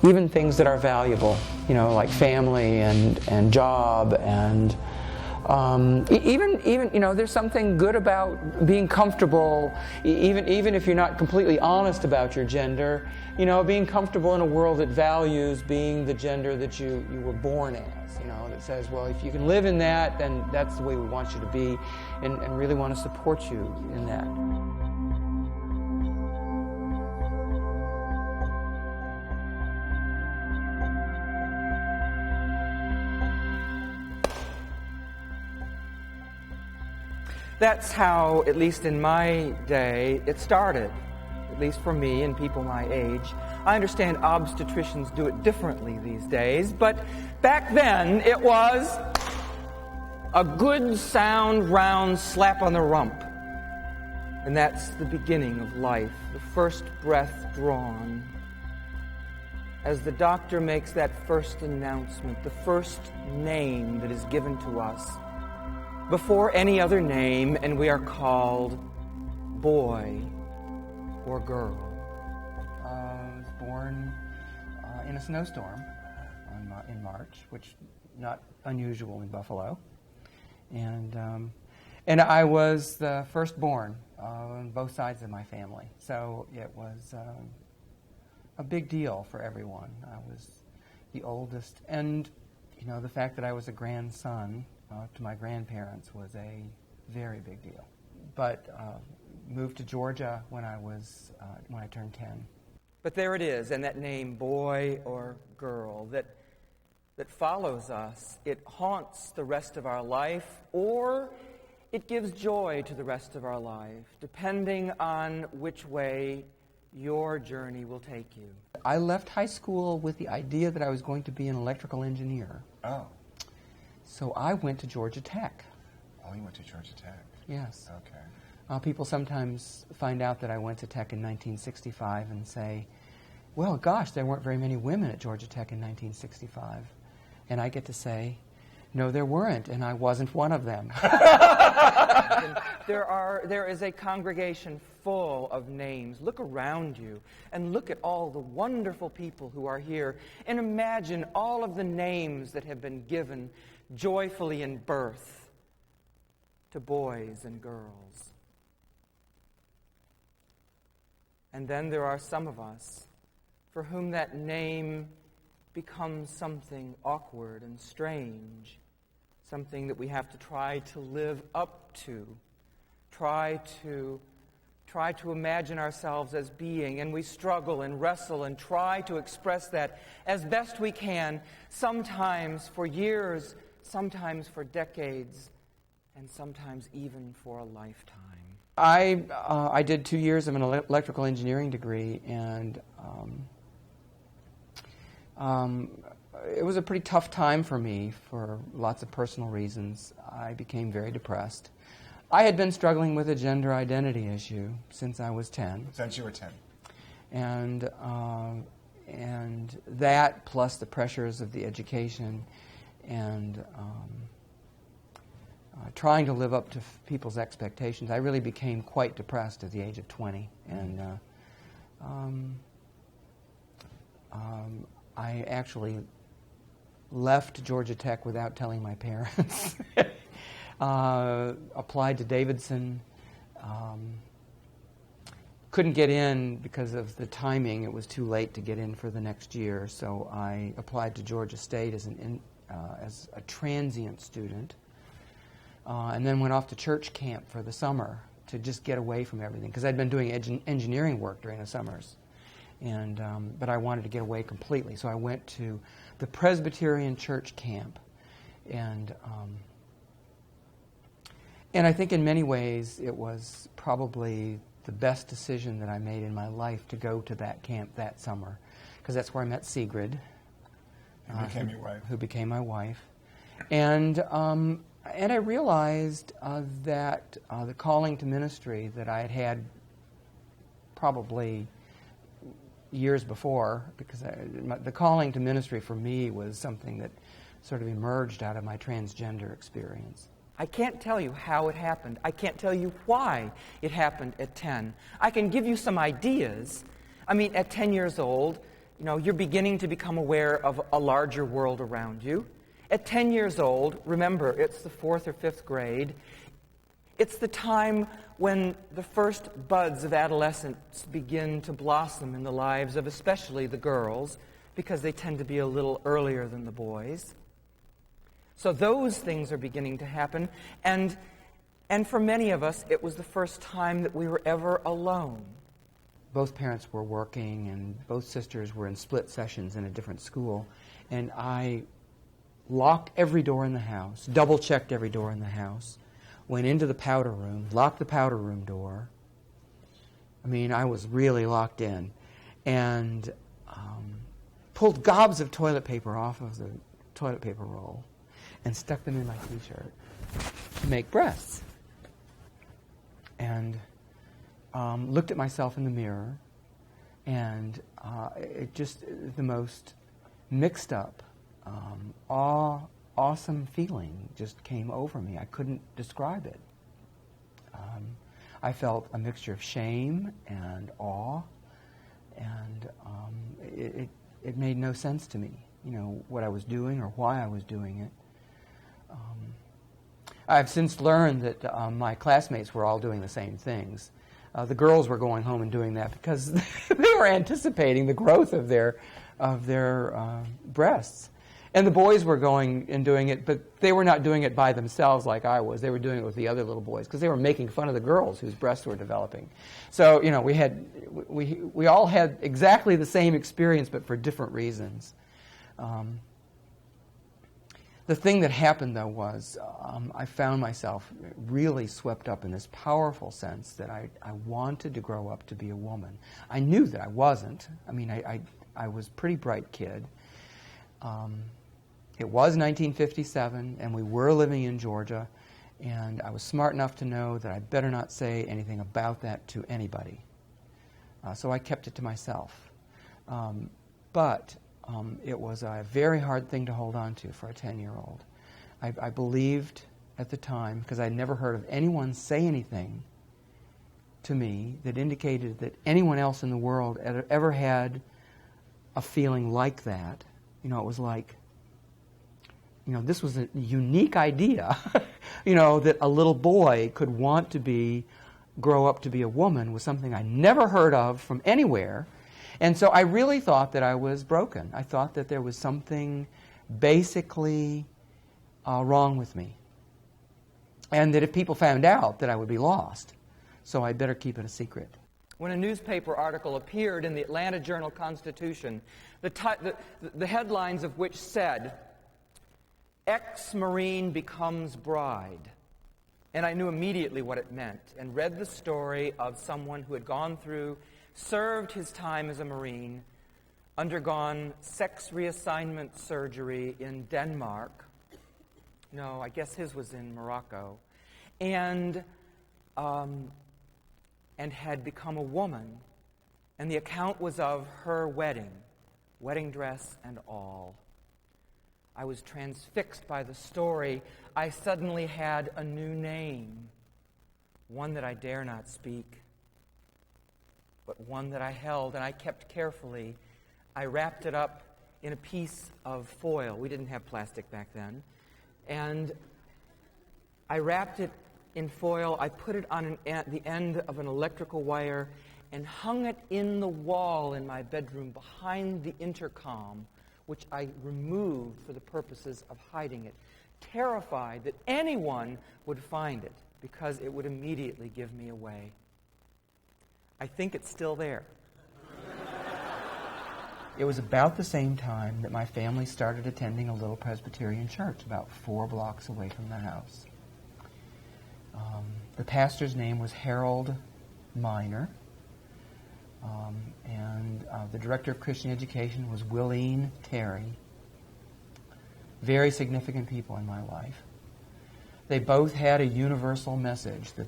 even things that are valuable, like family and job and even there's something good about being comfortable, even if you're not completely honest about your gender, being comfortable in a world that values being the gender that you were born as, that says, well, if you can live in that, then that's the way we want you to be, and really want to support you in that. That's how, at least in my day, it started, at least for me and people my age. I understand obstetricians do it differently these days, but back then it was a good, sound, round slap on the rump. And that's the beginning of life, the first breath drawn. As the doctor makes that first announcement, the first name that is given to us, before any other name, and we are called boy or girl. I was born in a snowstorm in March, which not unusual in Buffalo, and I was the firstborn on both sides of my family, so it was a big deal for everyone. I was the oldest, and the fact that I was a grandson to my grandparents was a very big deal. But moved to Georgia when I turned 10. But there it is, and that name, boy or girl, that follows us. It haunts the rest of our life, or it gives joy to the rest of our life, depending on which way your journey will take you. I left high school with the idea that I was going to be an electrical engineer. Oh. So I went to Georgia Tech. Oh, you went to Georgia Tech? Yes. Okay. People sometimes find out that I went to Tech in 1965 and say, well, gosh, there weren't very many women at Georgia Tech in 1965. And I get to say, no, there weren't, and I wasn't one of them. There is a congregation full of names. Look around you and look at all the wonderful people who are here, and imagine all of the names that have been given joyfully in birth to boys and girls. And then there are some of us for whom that name becomes something awkward and strange, something that we have to try to live up to, try to imagine ourselves as being, and we struggle and wrestle and try to express that as best we can, sometimes for years, sometimes for decades, and sometimes even for a lifetime. I did 2 years of an electrical engineering degree, and it was a pretty tough time for me for lots of personal reasons. I became very depressed. I had been struggling with a gender identity issue since I was 10. Since you were 10. And that, plus the pressures of the education and trying to live up to people's expectations, I really became quite depressed at the age of 20. And I actually left Georgia Tech without telling my parents. Applied to Davidson. Couldn't get in because of the timing. It was too late to get in for the next year, so I applied to Georgia State as a transient student, and then went off to church camp for the summer to just get away from everything, because I'd been doing engineering work during the summers, and but I wanted to get away completely, so I went to the Presbyterian church camp, and I think in many ways it was probably the best decision that I made in my life to go to that camp that summer, because that's where I met Sigrid, who became my wife, and I realized that the calling to ministry that I had had probably years before, because the calling to ministry for me was something that sort of emerged out of my transgender experience. I can't tell you how it happened. I can't tell you why it happened at 10. I can give you some ideas. I mean, at 10 years old, you're beginning to become aware of a larger world around you. At 10 years old, remember, it's the 4th or 5th grade. It's the time when the first buds of adolescence begin to blossom in the lives of especially the girls, because they tend to be a little earlier than the boys. So those things are beginning to happen, and for many of us, it was the first time that we were ever alone. Both parents were working, and both sisters were in split sessions in a different school, and I locked every door in the house, double-checked every door in the house, went into the powder room, locked the powder room door. I mean, I was really locked in, and pulled gobs of toilet paper off of the toilet paper roll and stuck them in my T-shirt to make breasts. And looked at myself in the mirror, and it just, the most mixed up, awesome feeling just came over me. I couldn't describe it. I felt a mixture of shame and awe, and it made no sense to me, what I was doing or why I was doing it. I've since learned that my classmates were all doing the same things. The girls were going home and doing that because they were anticipating the growth of their breasts. And the boys were going and doing it, but they were not doing it by themselves like I was. They were doing it with the other little boys because they were making fun of the girls whose breasts were developing. So, we all had exactly the same experience, but for different reasons. The thing that happened, though, was I found myself really swept up in this powerful sense that I wanted to grow up to be a woman. I knew that I wasn't. I mean, I was a pretty bright kid. It was 1957, and we were living in Georgia, and I was smart enough to know that I better not say anything about that to anybody. So I kept it to myself. But it was a very hard thing to hold on to for a 10-year-old. I believed at the time, because I'd never heard of anyone say anything to me that indicated that anyone else in the world ever had a feeling like that. It was like, this was a unique idea, that a little boy could want to grow up to be a woman was something I never heard of from anywhere. And so I really thought that I was broken. I thought that there was something basically wrong with me. And that if people found out, that I would be lost. So I'd better keep it a secret. When a newspaper article appeared in the Atlanta Journal-Constitution, the headlines of which said, "Ex-Marine becomes bride," and I knew immediately what it meant, and read the story of someone who had gone through, served his time as a Marine, undergone sex reassignment surgery in Denmark. No, I guess his was in Morocco. And had become a woman. And the account was of her wedding dress and all. I was transfixed by the story. I suddenly had a new name, one that I dare not speak, but one that I held and I kept carefully. I wrapped it up in a piece of foil. We didn't have plastic back then. And I wrapped it in foil. I put it on at the end of an electrical wire and hung it in the wall in my bedroom behind the intercom, which I removed for the purposes of hiding it, terrified that anyone would find it because it would immediately give me away. I think it's still there. It was about the same time that my family started attending a little Presbyterian church about 4 blocks away from the house. The pastor's name was Harold Miner, and the director of Christian education was Willeen Terry. Very significant people in my life. They both had a universal message that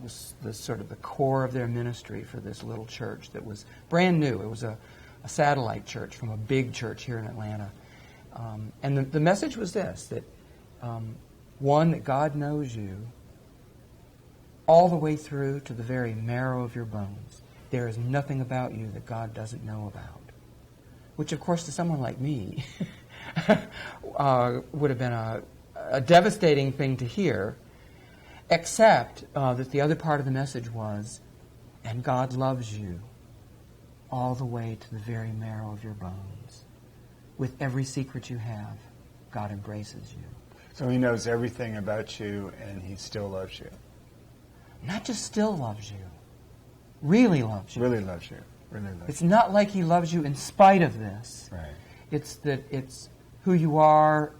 was the sort of the core of their ministry for this little church that was brand new. It was a satellite church from a big church here in Atlanta. And the message was this, that one, that God knows you all the way through to the very marrow of your bones. There is nothing about you that God doesn't know about. which of course to someone like me would have been a devastating thing to hear, except that the other part of the message was, and God loves you all the way to the very marrow of your bones. With every secret you have, God embraces you. So he knows everything about you, and he still loves you. Not just still loves you, really loves you. Really loves you. Really loves It's not like he loves you in spite of this. you. Right. It's that it's who you are,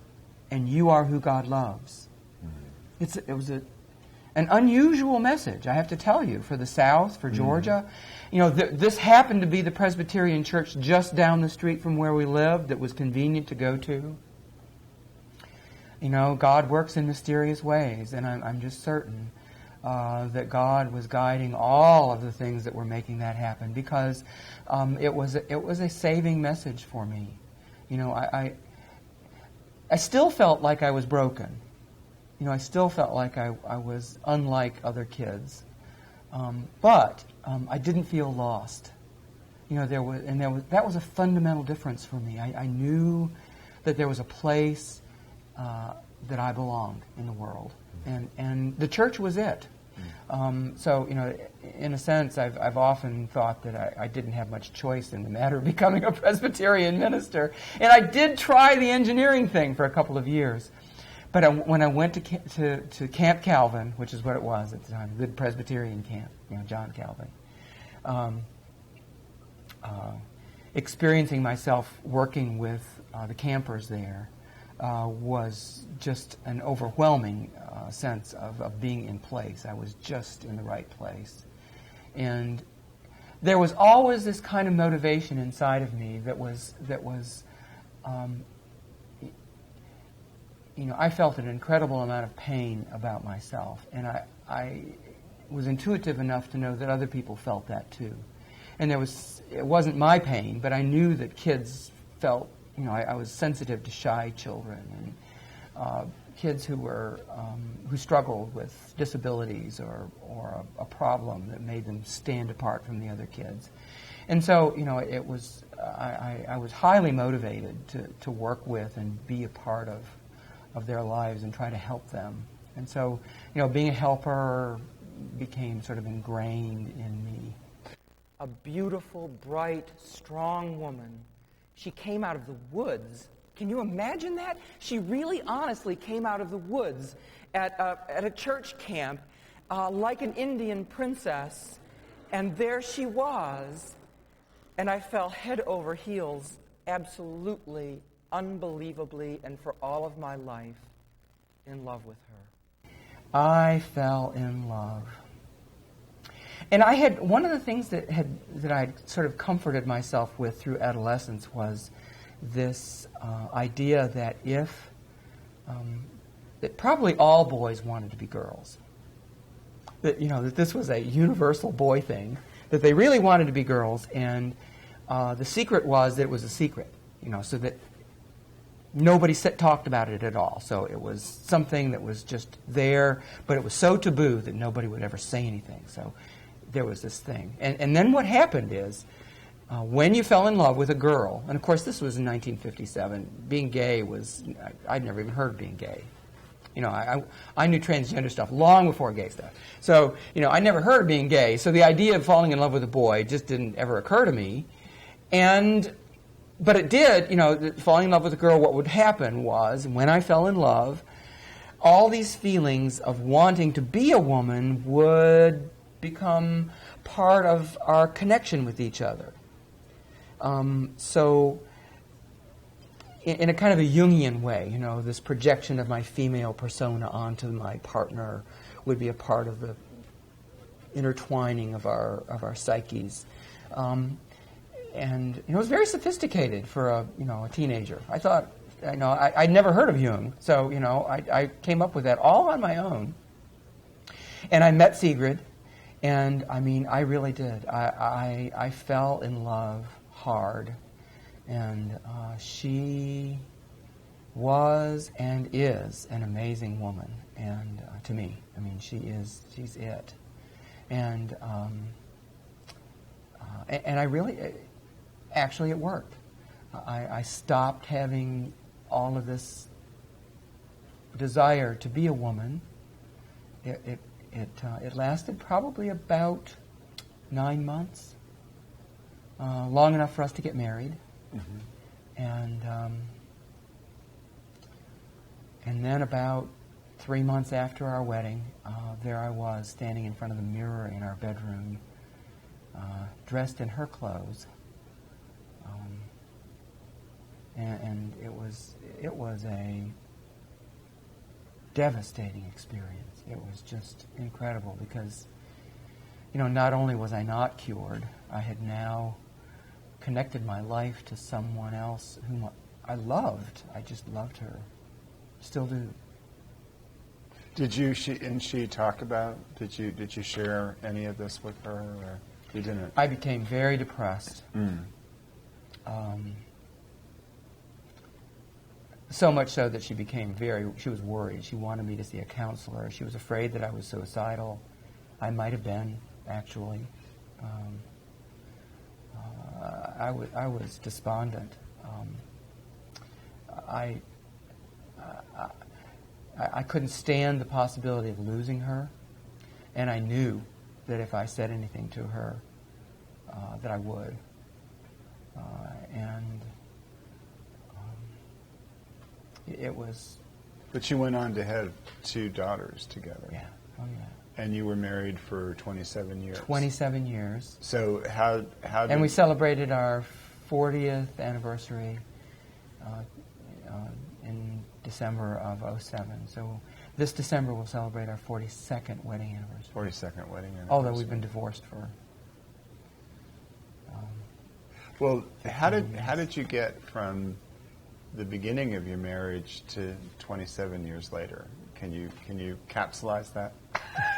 and you are who God loves. Mm-hmm. It was an unusual message, I have to tell you, for the South, for Georgia. You know, this happened to be the Presbyterian church just down the street from where we lived that was convenient to go to. You know, God works in mysterious ways, and I'm just certain that God was guiding all of the things that were making that happen, because it was a saving message for me. You know, I still felt like I was broken. You know, I still felt like I was unlike other kids, but I didn't feel lost. You know, that was a fundamental difference for me. I knew that there was a place that I belonged in the world, and the church was it. So, you know, in a sense, I've often thought that I didn't have much choice in the matter of becoming a Presbyterian minister, and I did try the engineering thing for a couple of years. But when I went to Camp Calvin, which is what it was at the time, a good Presbyterian camp, you know, John Calvin, experiencing myself working with the campers there was just an overwhelming sense of being in place. I was just in the right place. And there was always this kind of motivation inside of me that was you know, I felt an incredible amount of pain about myself, and I was intuitive enough to know that other people felt that too. And it wasn't my pain, but I knew that kids felt, you know, I was sensitive to shy children and kids who struggled with disabilities or a problem that made them stand apart from the other kids. And so, you know, it was I was highly motivated to work with and be a part of their lives and try to help them. And so, you know, being a helper became sort of ingrained in me. A beautiful, bright, strong woman. She came out of the woods. Can you imagine that? She really honestly came out of the woods at a church camp like an Indian princess, and there she was, and I fell head over heels, absolutely, unbelievably, and for all of my life, in love with her. I fell in love. And I had, one of the things that I sort of comforted myself with through adolescence was this idea that that probably all boys wanted to be girls. That, you know, that this was a universal boy thing, that they really wanted to be girls, and the secret was that it was a secret, you know, so that nobody talked about it at all. So it was something that was just there, but it was so taboo that nobody would ever say anything. So there was this thing. And then what happened is, when you fell in love with a girl, and of course this was in 1957, being gay was, I'd never even heard of being gay. You know, I knew transgender stuff long before gay stuff. So, you know, I never heard of being gay. So the idea of falling in love with a boy just didn't ever occur to me. But it did, you know, falling in love with a girl, what would happen was, when I fell in love, all these feelings of wanting to be a woman would become part of our connection with each other. So, in a kind of a Jungian way, you know, this projection of my female persona onto my partner would be a part of the intertwining of our psyches. And, you know, it was very sophisticated for a teenager. I thought, you know, I'd never heard of Jung, so, you know, I came up with that all on my own. And I met Sigrid, and, I mean, I really did. I fell in love hard, and she was and is an amazing woman, and to me, I mean, she's it. And I really... Actually, it worked. I stopped having all of this desire to be a woman. It lasted probably about 9 months, long enough for us to get married, and then about 3 months after our wedding, there I was standing in front of the mirror in our bedroom, dressed in her clothes, and it was a devastating experience. It was just incredible because, not only was I not cured, I had now connected my life to someone else whom I loved. I just loved her. Still do. Did she talk about, did you share any of this with her, or you didn't? I became very depressed. So much so that she was worried. She wanted me to see a counselor. She was afraid that I was suicidal. I might have been, actually. I was despondent. I couldn't stand the possibility of losing her, and I knew that if I said anything to her, that I would. It was... But you went on to have 2 daughters together. Yeah. Oh, yeah. And you were married for 27 years. 27 years. So how did... And we celebrated our 40th anniversary in December of 2007. So this December we'll celebrate our 42nd wedding anniversary. 42nd wedding anniversary. Although we've been divorced for... Well, how did you get from the beginning of your marriage to 27 years later? Can you capsulize that?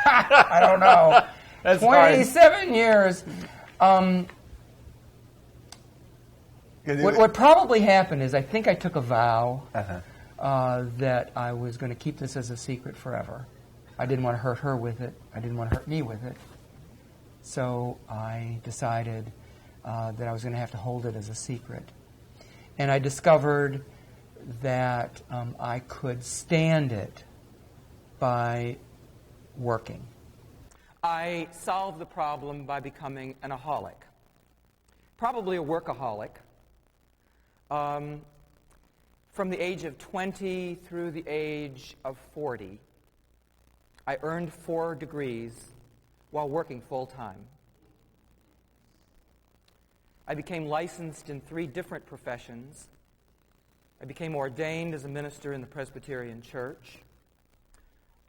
I don't know. That's 27 hard. years. What probably happened is I think I took a vow that I was going to keep this as a secret forever. I didn't want to hurt her with it. I didn't want to hurt me with it. So I decided that I was going to have to hold it as a secret. And I discovered that I could stand it by working. I solved the problem by becoming an aholic, probably a workaholic. From the age of 20 through the age of 40, I earned 4 degrees while working full-time. I became licensed in 3 different professions. I became ordained as a minister in the Presbyterian Church.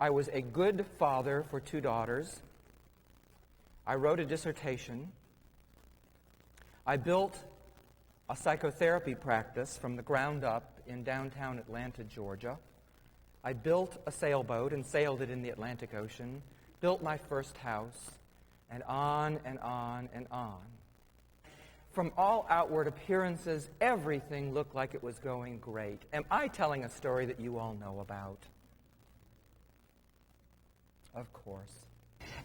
I was a good father for 2 daughters. I wrote a dissertation. I built a psychotherapy practice from the ground up in downtown Atlanta, Georgia. I built a sailboat and sailed it in the Atlantic Ocean, built my first house, and on and on and on. From all outward appearances, everything looked like it was going great. Am I telling a story that you all know about? Of course.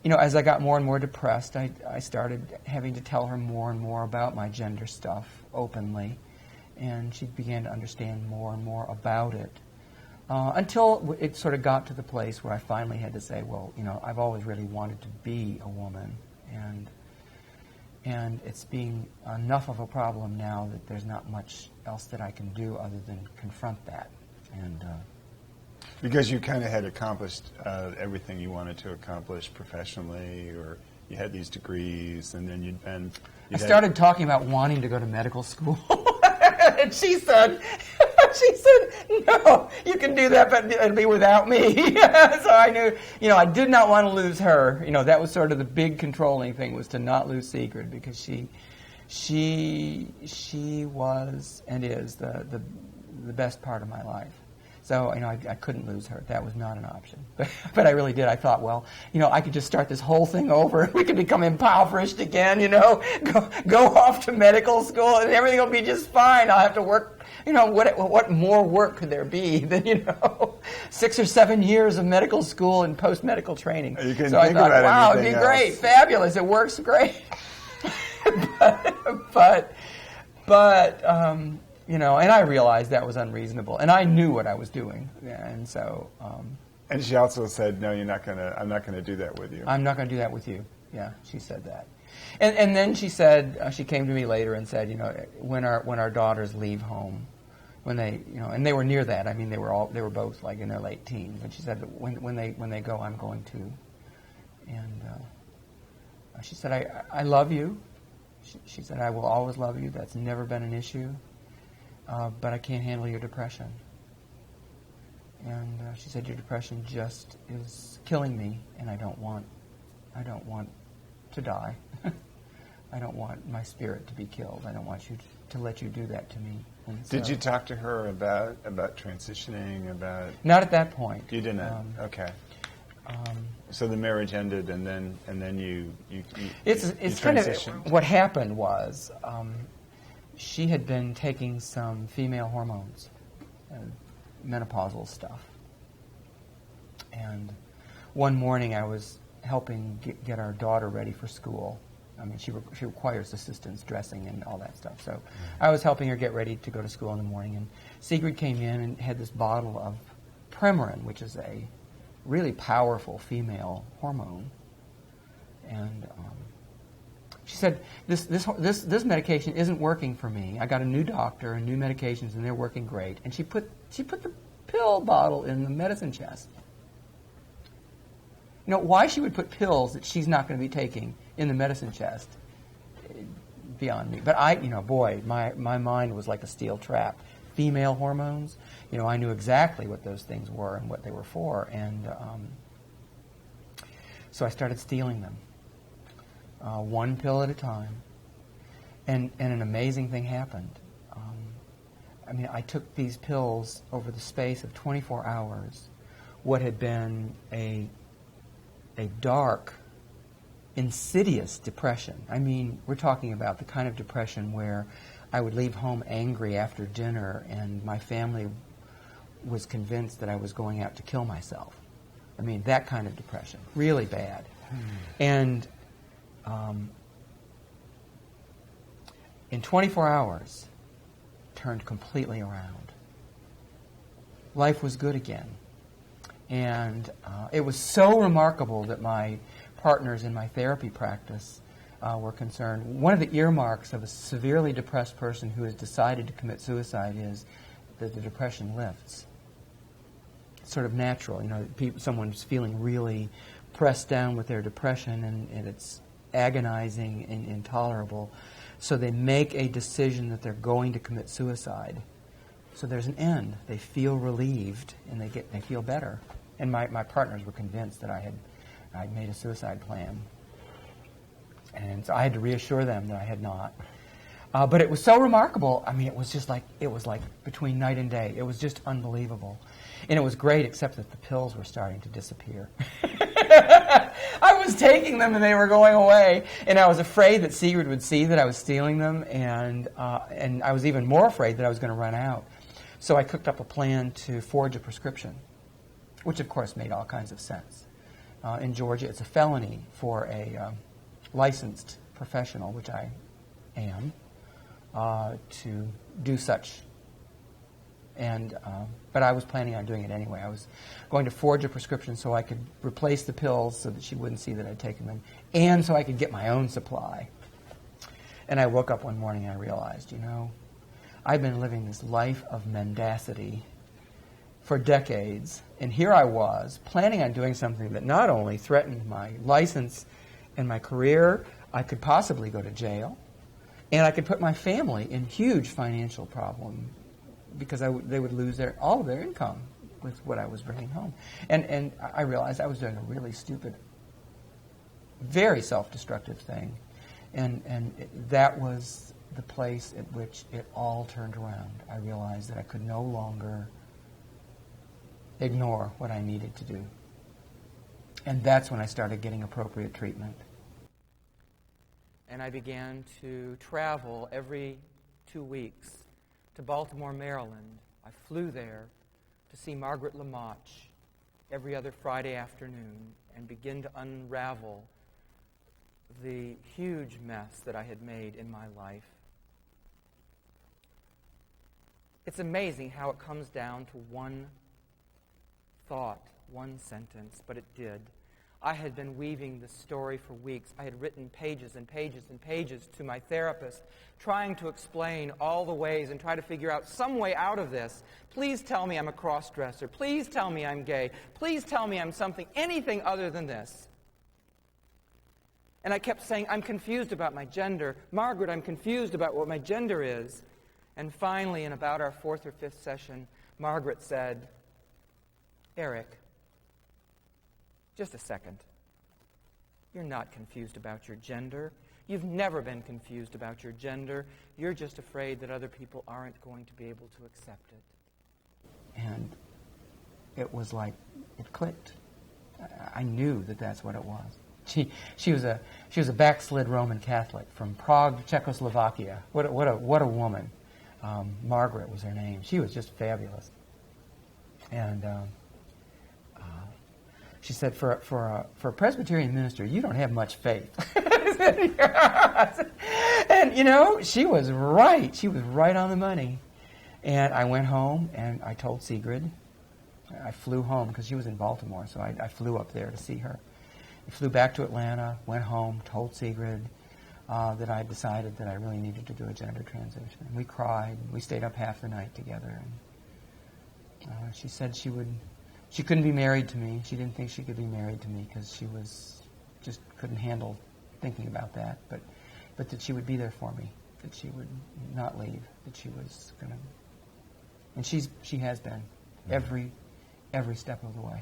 As I got more and more depressed, I started having to tell her more and more about my gender stuff openly, and she began to understand more and more about it. Until it sort of got to the place where I finally had to say, well, I've always really wanted to be a woman, and it's being enough of a problem now that there's not much else that I can do other than confront that. And because you kind of had accomplished everything you wanted to accomplish professionally, or you had these degrees, and then I started talking about wanting to go to medical school, and she said, no, you can do that, but it'll be without me. So I knew, I did not want to lose her. That was sort of the big controlling thing, was to not lose Sigrid, because she was and is the best part of my life. So, I couldn't lose her. That was not an option. But I really did. I thought, well, I could just start this whole thing over. We could become impoverished again, go off to medical school, and everything will be just fine. I'll have to work, what more work could there be than, 6 or 7 years of medical school and post-medical training. You can so think I thought, about wow, it'd be else. great, fabulous, it works great. but and I realized that was unreasonable, and I knew what I was doing, and so. And she also said, "No, I'm not gonna do that with you." I'm not going to do that with you. Yeah, she said that, and then she said she came to me later and said, when our daughters leave home, when they and they were near that. I mean, they were both like in their late teens, and she said that when they go, I'm going to, and she said, I love you. She said, I will always love you. That's never been an issue, but I can't handle your depression. And she said, your depression just is killing me, and I don't want to die. I don't want my spirit to be killed. I don't want you to let you do that to me. And Did you talk to her about transitioning, about... Not at that point. You didn't? Okay. So the marriage ended, and then you It's kind of... What happened was, she had been taking some female hormones, menopausal stuff. And one morning I was helping get our daughter ready for school. I mean, she requires assistance, dressing and all that stuff. So I was helping her get ready to go to school in the morning, and Sigrid came in and had this bottle of Premarin, which is a really powerful female hormone. And she said, this medication isn't working for me. I got a new doctor and new medications, and they're working great. And she put the pill bottle in the medicine chest. Why she would put pills that she's not going to be taking in the medicine chest, beyond me. But my mind was like a steel trap. Female hormones, I knew exactly what those things were and what they were for. And so I started stealing them, one pill at a time. And an amazing thing happened. I took these pills over the space of 24 hours. What had been a dark, insidious depression. We're talking about the kind of depression where I would leave home angry after dinner, and my family was convinced that I was going out to kill myself. That kind of depression. Really bad. And in 24 hours, turned completely around. Life was good again. And it was so remarkable that my partners in my therapy practice were concerned. One of the earmarks of a severely depressed person who has decided to commit suicide is that the depression lifts. It's sort of natural. Someone's feeling really pressed down with their depression, and it's agonizing and intolerable. So they make a decision that they're going to commit suicide. So there's an end. They feel relieved, and they feel better. And my partners were convinced that I'd made a suicide plan. And so I had to reassure them that I had not. But it was so remarkable. It was like between night and day. It was just unbelievable. And it was great, except that the pills were starting to disappear. I was taking them and they were going away. And I was afraid that Sigrid would see that I was stealing them. And I was even more afraid that I was going to run out. So I cooked up a plan to forge a prescription, which of course made all kinds of sense. In Georgia, it's a felony for a licensed professional, which I am, to do such. But I was planning on doing it anyway. I was going to forge a prescription so I could replace the pills so that she wouldn't see that I'd taken them, and so I could get my own supply. And I woke up one morning and I realized, I've been living this life of mendacity for decades, and here I was planning on doing something that not only threatened my license and my career, I could possibly go to jail, and I could put my family in huge financial problem because they would lose all of their income with what I was bringing home. And I realized I was doing a really stupid, very self-destructive thing, and that was the place at which it all turned around. I realized that I could no longer ignore what I needed to do. And that's when I started getting appropriate treatment. And I began to travel every 2 weeks to Baltimore, Maryland. I flew there to see Margaret LaMatch every other Friday afternoon and begin to unravel the huge mess that I had made in my life. It's amazing how it comes down to one thought, one sentence, but it did. I had been weaving this story for weeks. I had written pages and pages and pages to my therapist, trying to explain all the ways and try to figure out some way out of this. Please tell me I'm a cross-dresser. Please tell me I'm gay. Please tell me I'm something, anything other than this. And I kept saying, I'm confused about my gender. Margaret, I'm confused about what my gender is. And finally, in about our 4th or 5th session, Margaret said, Eric, just a second. You're not confused about your gender. You've never been confused about your gender. You're just afraid that other people aren't going to be able to accept it. And it was like, it clicked. I knew that that's what it was. She was a backslid Roman Catholic from Prague, Czechoslovakia. What a woman. Margaret was her name. She was just fabulous. And she said, for a Presbyterian minister, you don't have much faith. And, you know, she was right. She was right on the money. And I went home, and I told Sigrid. I flew home, because she was in Baltimore, so I flew up there to see her. I flew back to Atlanta, went home, told Sigrid that I decided that I really needed to do a gender transition. And we cried. We stayed up half the night together. And she said she couldn't be married to me. She didn't think she could be married to me because she just couldn't handle thinking about that. But that she would be there for me, that she would not leave, that she was going to. And she has been every step of the way.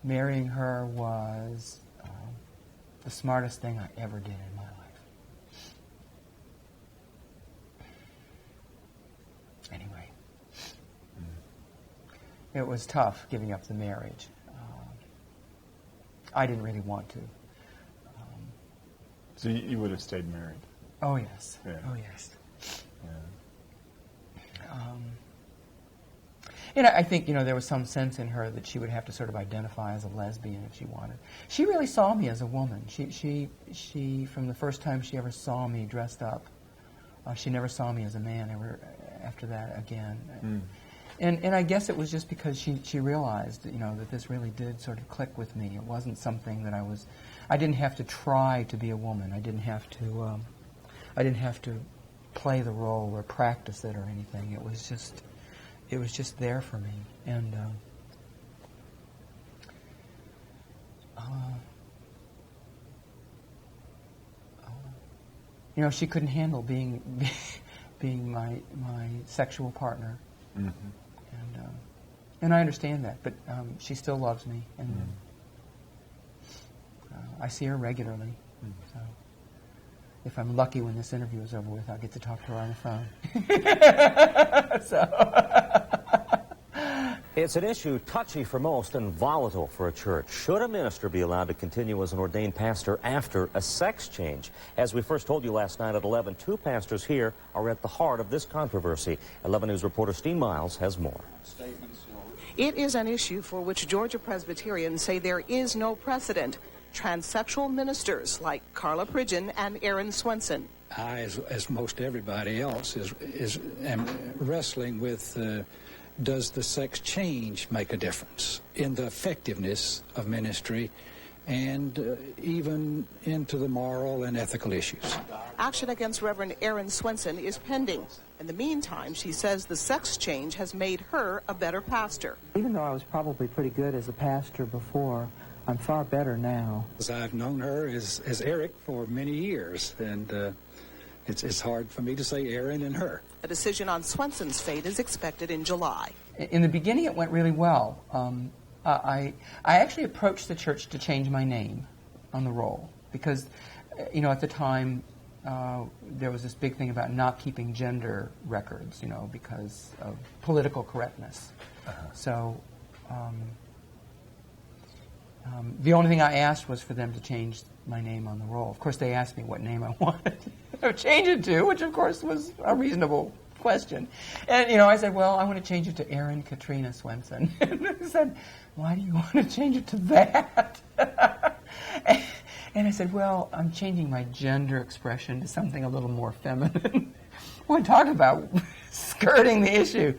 Marrying her was the smartest thing I ever did in my life. Anyway, it was tough giving up the marriage. I didn't really want to. So you would have stayed married? Oh, yes. Yeah. Oh, yes. Yeah. And I think, there was some sense in her that she would have to sort of identify as a lesbian if she wanted. She really saw me as a woman. She from the first time she ever saw me dressed up, she never saw me as a man ever after that again. And I guess it was just because she realized, that this really did sort of click with me. It wasn't something that I didn't have to try to be a woman. I didn't have to play the role or practice it or anything. It was just there for me. And she couldn't handle being my sexual partner. Mm-hmm. And I understand that, but she still loves me, and I see her regularly. So if I'm lucky when this interview is over with, I'll get to talk to her on the phone. It's an issue touchy for most and volatile for a church. Should a minister be allowed to continue as an ordained pastor after a sex change? As we first told you last night at 11, two pastors here are at the heart of this controversy. 11 News reporter Steen Miles has more. It is an issue for which Georgia Presbyterians say there is no precedent. Transsexual ministers like Carla Pridgeon and Erin Swenson. I, as most everybody else, am wrestling with does the sex change make a difference in the effectiveness of ministry and even into the moral and ethical issues. Action against Reverend Erin Swenson is pending. In the meantime, she says the sex change has made her a better pastor. Even though I was probably pretty good as a pastor before, I'm far better now. I've known her as Eric for many years, and it's hard for me to say Erin and her. A decision on Swenson's fate is expected in July. In the beginning, it went really well. I actually approached the church to change my name on the roll because, at the time, there was this big thing about not keeping gender records, because of political correctness. So the only thing I asked was for them to change my name on the roll. Of course, they asked me what name I wanted to change it to, which, of course, was a reasonable question. And, I said, well, I want to change it to Erin Katrina Swenson. And they said, why do you want to change it to that? And I said, well, I'm changing my gender expression to something a little more feminine. Boy, talk about skirting the issue.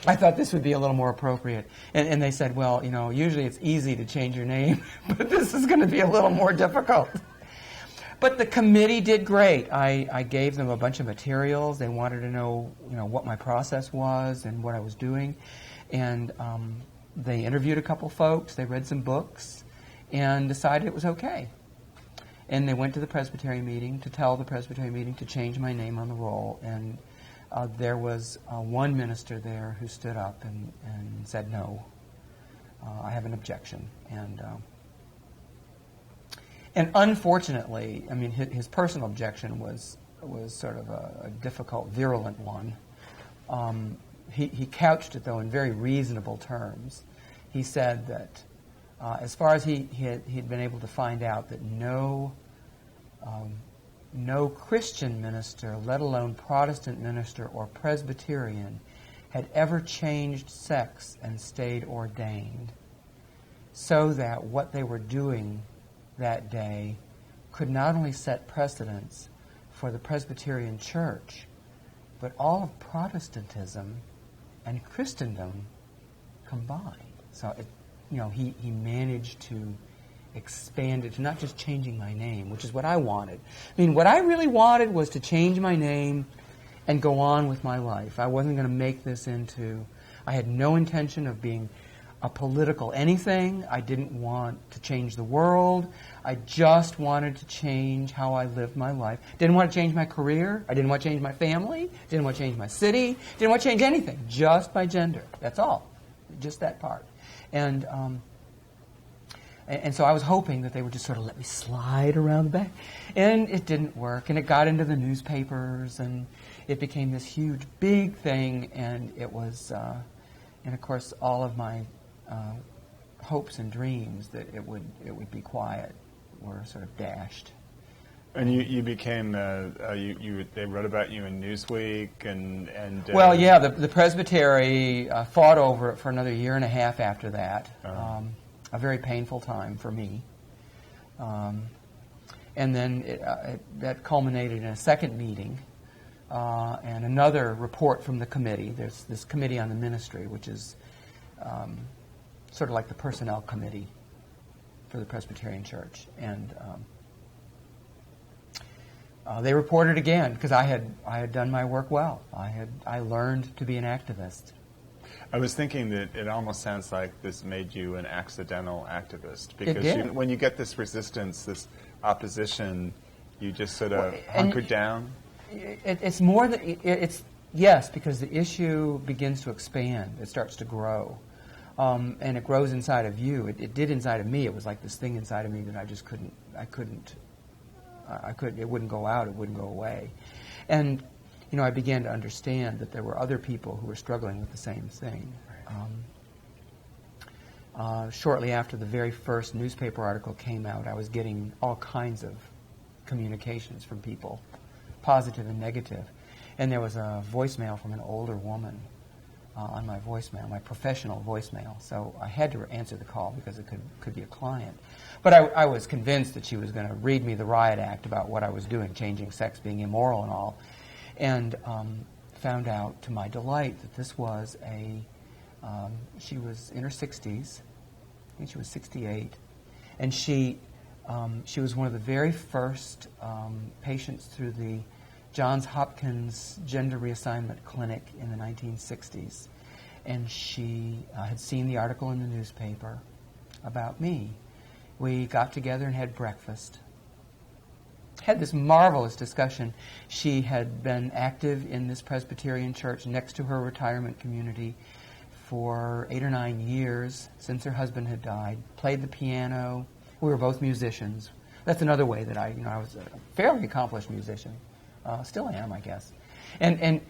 I thought this would be a little more appropriate. And they said, well, you know, usually it's easy to change your name, but this is going to be a little more difficult. But the committee did great. I gave them a bunch of materials. They wanted to know, you know, what my process was and what I was doing. And they interviewed a couple folks. They read some books and decided it was okay. And they went to the Presbyterian meeting to tell the Presbyterian meeting to change my name on the roll. And there was one minister there who stood up and said, no, I have an objection. And unfortunately, I mean, his personal objection was sort of a difficult, virulent one. He couched it, though, in very reasonable terms. He said that as far as he'd been able to find out, that no Christian minister, let alone Protestant minister or Presbyterian, had ever changed sex and stayed ordained, so that what they were doing that day could not only set precedents for the Presbyterian Church, but all of Protestantism and Christendom combined. So, he managed to expand it to not just changing my name, which is what I wanted. I mean, what I really wanted was to change my name and go on with my life. I wasn't going to make this into... I had no intention of being a political anything. I didn't want to change the world. I just wanted to change how I lived my life. Didn't want to change my career. I didn't want to change my family. Didn't want to change my city. Didn't want to change anything. Just my gender. That's all. Just that part. And so I was hoping that they would just sort of let me slide around the back. And it didn't work. And it got into the newspapers. And it became this huge, big thing. And it was... and of course, all of my hopes and dreams that it would be quiet were sort of dashed. And you became they wrote about you in Newsweek and well, yeah, the Presbytery fought over it for another year and a half after that. A very painful time for me. And then that culminated in a second meeting and another report from the committee. There's this committee on the ministry, which is sort of like the personnel committee for the Presbyterian Church. And they reported again, because I had done my work well. I learned to be an activist. I was thinking that it almost sounds like this made you an accidental activist, because when you get this resistance, this opposition, you just sort of hunker down. It's more than yes, because the issue begins to expand. It starts to grow, and it grows inside of you. It did inside of me. It was like this thing inside of me that I just couldn't. It wouldn't go out. It wouldn't go away, and I began to understand that there were other people who were struggling with the same thing. Shortly after the very first newspaper article came out, I was getting all kinds of communications from people, positive and negative. And there was a voicemail from an older woman on my voicemail, my professional voicemail. So I had to answer the call because it could be a client. But I was convinced that she was going to read me the riot act about what I was doing, changing sex, being immoral and all. And found out, to my delight, that this was she was in her 60s. I think she was 68. And she was one of the very first patients through the Johns Hopkins Gender Reassignment Clinic in the 1960s. And she had seen the article in the newspaper about me. We got together and had breakfast. Had this marvelous discussion. She had been active in this Presbyterian church next to her retirement community for 8 or 9 years since her husband had died. Played the piano. We were both musicians. That's another way that I was a fairly accomplished musician. Still am, I guess. And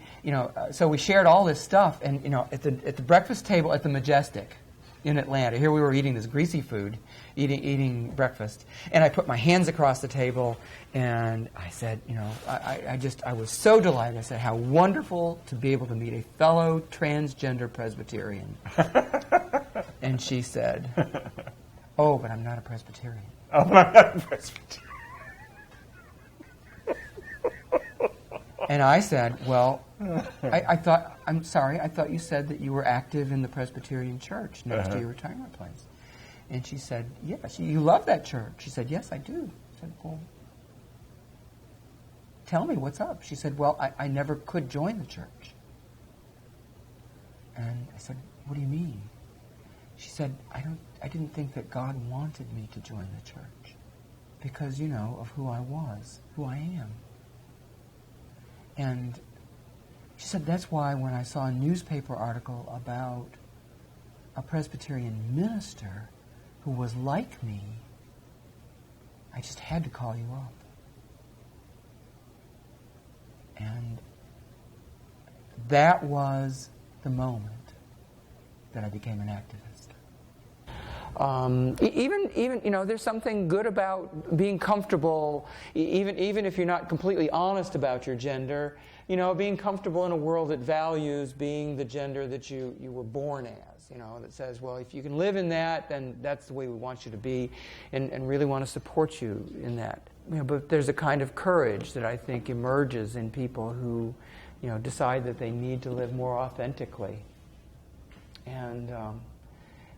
so we shared all this stuff. And at the breakfast table at the Majestic in Atlanta, here we were eating this greasy food, eating breakfast, and I put my hands across the table, and I said, I was so delighted. I said, how wonderful to be able to meet a fellow transgender Presbyterian. And she said, "Oh, but I'm not a Presbyterian." Oh, but I'm not a Presbyterian. And I said, "Well, I thought, I'm sorry, I thought you said that you were active in the Presbyterian church next to your retirement place." And she said, "Yes, you love that church." She said, "Yes, I do." I said, "Well, tell me what's up." She said, "Well, I never could join the church." And I said, "What do you mean?" She said, I didn't think that God wanted me to join the church because, of who I was, who I am." And she said, "That's why when I saw a newspaper article about a Presbyterian minister who was like me, I just had to call you up." And that was the moment that I became an activist. Even there's something good about being comfortable, even if you're not completely honest about your gender, being comfortable in a world that values being the gender that you were born as, that says, well, if you can live in that, then that's the way we want you to be, and really want to support you in that. But there's a kind of courage that I think emerges in people who, decide that they need to live more authentically,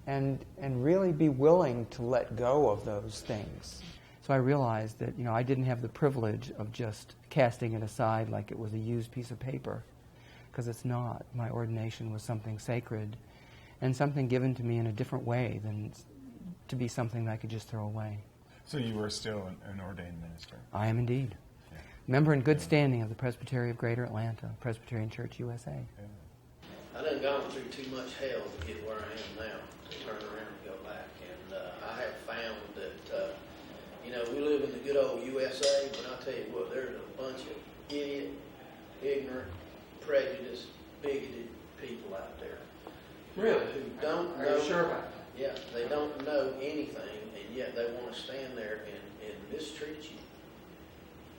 and really be willing to let go of those things. So I realized that, I didn't have the privilege of just casting it aside like it was a used piece of paper, because it's not. My ordination was something sacred and something given to me in a different way than to be something that I could just throw away. So you were still an ordained minister? I am indeed. Yeah. Member in good standing of the Presbytery of Greater Atlanta, Presbyterian Church, USA. Yeah. I done gone through too much hell to get where I am now, to turn around and go back. And I have found that, we live in the good old USA, but I'll tell you what, there's a bunch of idiot, ignorant, prejudiced, bigoted people out there. Really? Who don't know. Are you sure about that? Yeah, they don't know anything, and yet they want to stand there and mistreat you.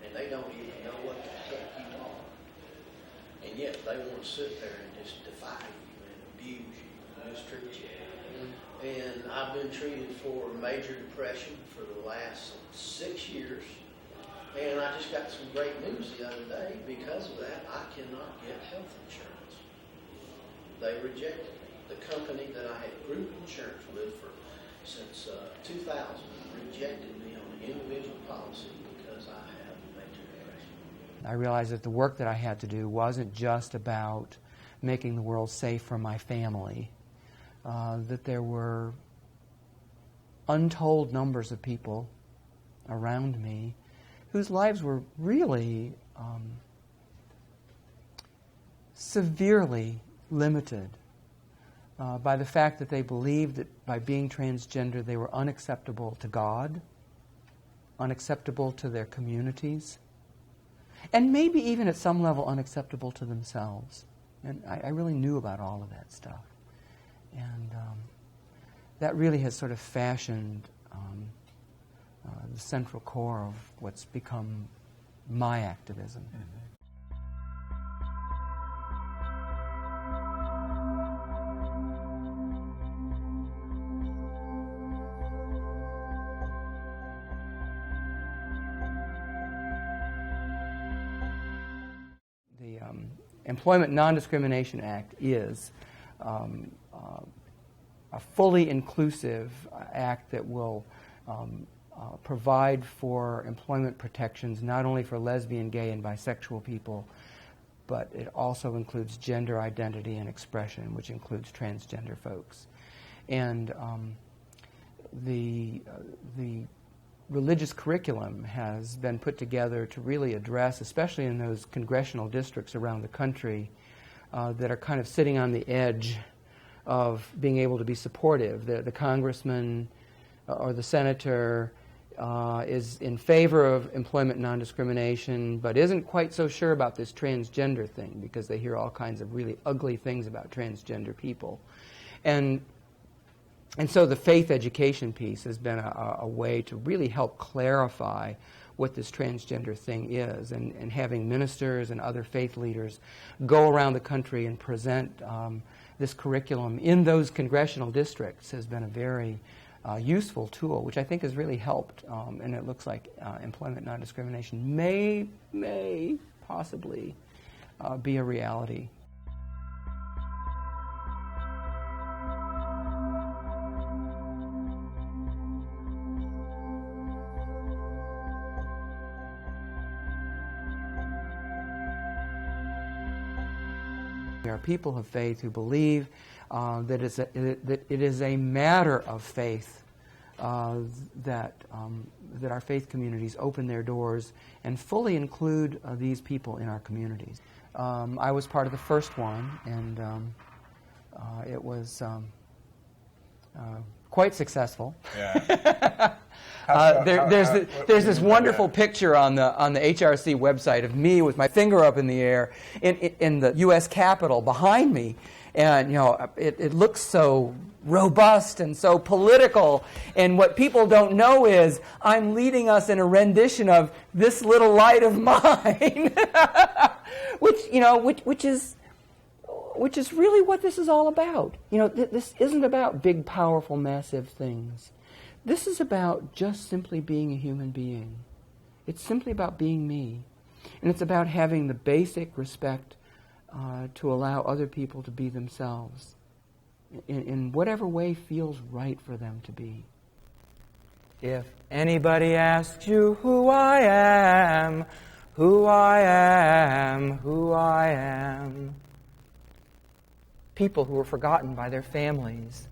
And they don't even know what the heck you are. And yet they want to sit there and just defy you and abuse you and mistreat you. And I've been treated for major depression for the last 6 years. And I just got some great news the other day. Because of that, I cannot get health insurance. They rejected me. The company that I had group insurance with since 2000 rejected me on an individual policy because I have major depression. I realized that the work that I had to do wasn't just about making the world safe for my family, that there were untold numbers of people around me whose lives were really severely limited by the fact that they believed that by being transgender they were unacceptable to God, unacceptable to their communities, and maybe even at some level unacceptable to themselves. And I really knew about all of that stuff. And that really has sort of fashioned the central core of what's become my activism. Mm-hmm. The Employment Non-Discrimination Act is a fully inclusive act that will provide for employment protections not only for lesbian, gay, and bisexual people, but it also includes gender identity and expression, which includes transgender folks. And the religious curriculum has been put together to really address, especially in those congressional districts around the country that are kind of sitting on the edge of being able to be supportive. The congressman or the senator is in favor of employment non-discrimination, but isn't quite so sure about this transgender thing because they hear all kinds of really ugly things about transgender people. And so the faith education piece has been a way to really help clarify what this transgender thing is, and having ministers and other faith leaders go around the country and present this curriculum in those congressional districts has been a very useful tool, which I think has really helped. And it looks like employment non-discrimination may possibly be a reality. There are people of faith who believe that it is a matter of faith that our faith communities open their doors and fully include these people in our communities. I was part of the first one, and it was quite successful. Yeah. There's this wonderful picture on the HRC website of me with my finger up in the air in the U.S. Capitol behind me, and it looks so robust and so political. And what people don't know is I'm leading us in a rendition of "This Little Light of Mine," which is really what this is all about. This isn't about big, powerful, massive things. This is about just simply being a human being. It's simply about being me. And it's about having the basic respect to allow other people to be themselves in whatever way feels right for them to be. If anybody asks you who I am, who I am, who I am, people who were forgotten by their families,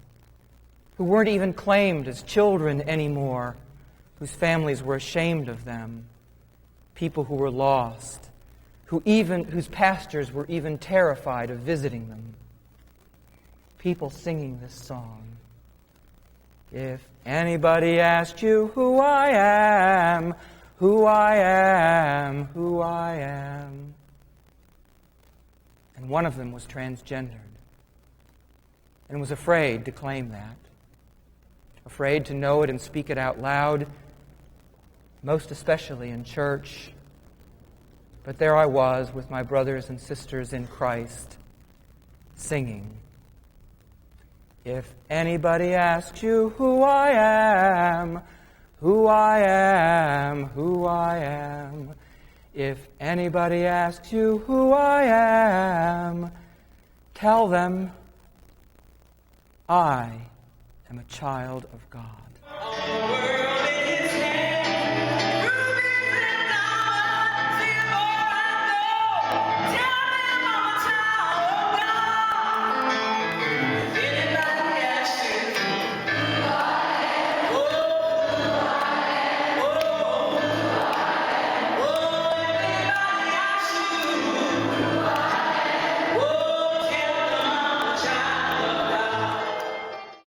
who weren't even claimed as children anymore, whose families were ashamed of them, people who were lost, whose pastors were even terrified of visiting them, people singing this song. If anybody asked you who I am, who I am, who I am, and one of them was transgendered and was afraid to claim that, afraid to know it and speak it out loud, most especially in church. But there I was with my brothers and sisters in Christ, singing. If anybody asks you who I am, who I am, who I am, if anybody asks you who I am, tell them I am a child of God.